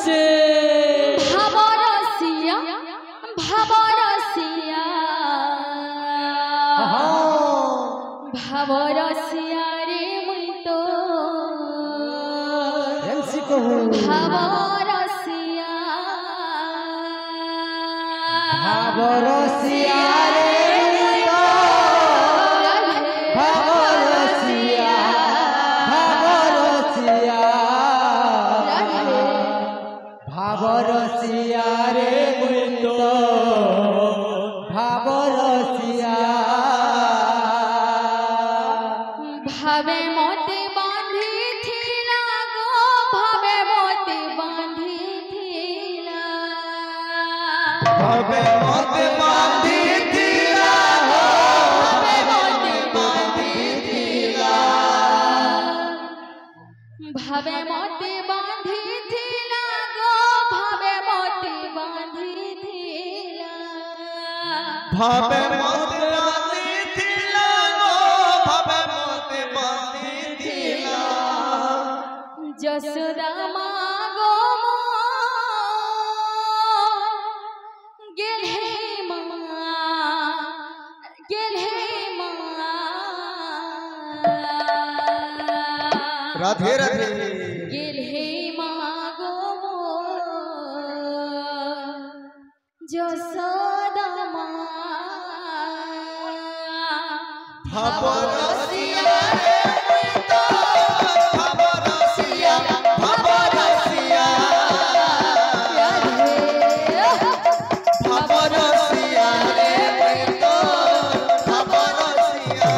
से भावरसिया भावरसिया भावरसिया रे मुई तो भावरसिया भावरसिया रे भावरसिया रे मुइतो भावरसिया भावे मोते बांधी थीला गो भावे मोते बांधी थीला भावे मोते बांधी थीला हो भावे मोते बांधी थीला भावे मोते बांधी थीला गो भावे मोते बांधी थीला भावे मोते बांधी थीला गो भावे मोते बांधी थीला जसोदा माँ गो गेल्हे माँ राधे राधे गेल्हे माँ गो जसोदा माँ भावरसिया रे मुइतो भावरसिया भावरसिया भावरसिया रे मुइतो भावरसिया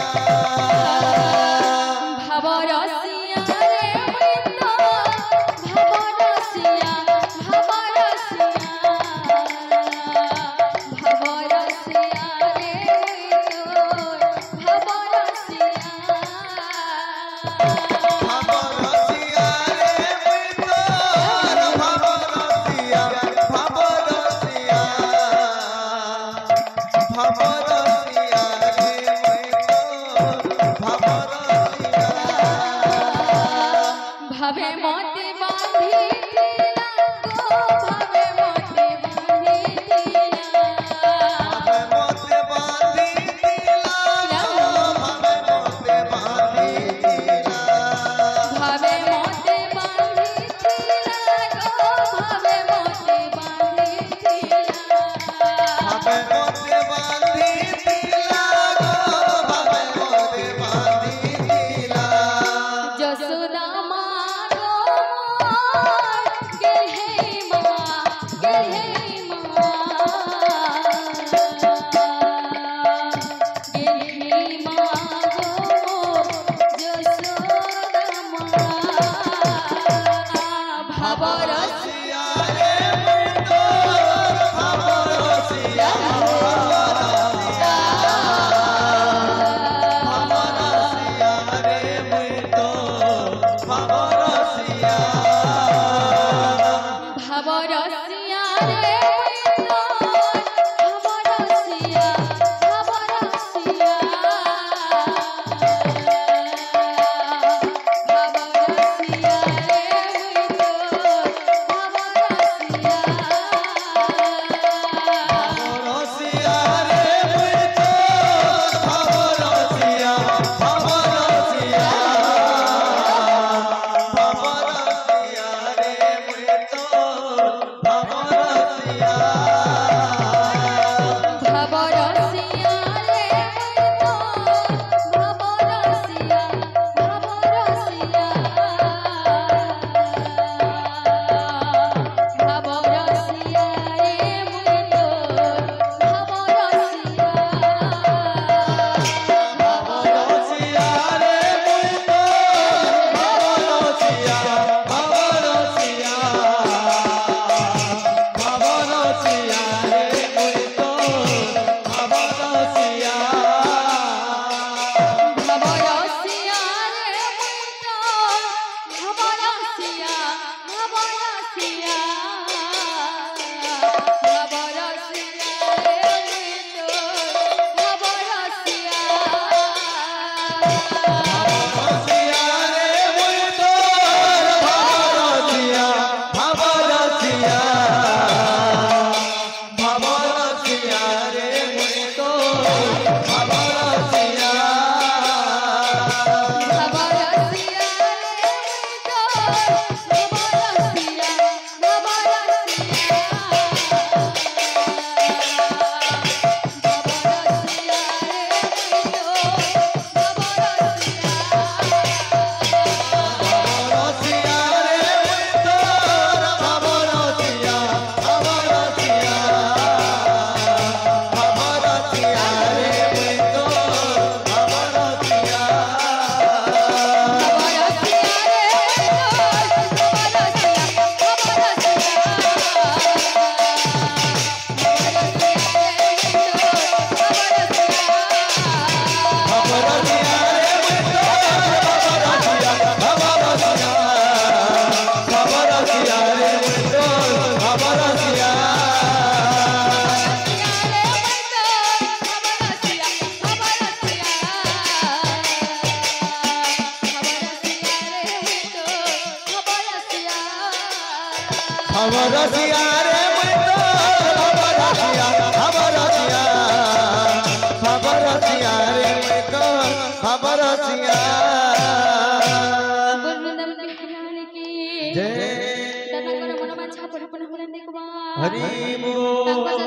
भावरसिया रे मुइतो भावरसिया भावरसिया रे मुइतो भावरसिया भावरसिया रे मुइतो भावरसिया भावरसिया रे मुइतो भावरसिया भावे मोते बांधी थीला गो भावे मोते बांधी थीला भावे मोते बांधी थीला गो भावे मोते बांधी थीला भावे मोते बांधी थीला गो भावे मोते बांधी थीला भावे मोते बांधी थीला गो भावे मोते बांधी थीला जसोदा माँ गो मोर गेल्हे माँ गेल्हे माँ गो जसोदा माँ भावरसिया भावरसिया रे मुइतो भावरसिया भावरसिया रे मुइतो भावरसिया भावरसिया रे मुइतो भावरसिया भावरसिया भावरसिया रे मुइतो रसिया रे मैं तो बाबा रसिया रे मैं तो बाबा रसिया वृंदावन बिहार की जय दादा को मन में छाप पर अपन होलन देखवा हरि बोल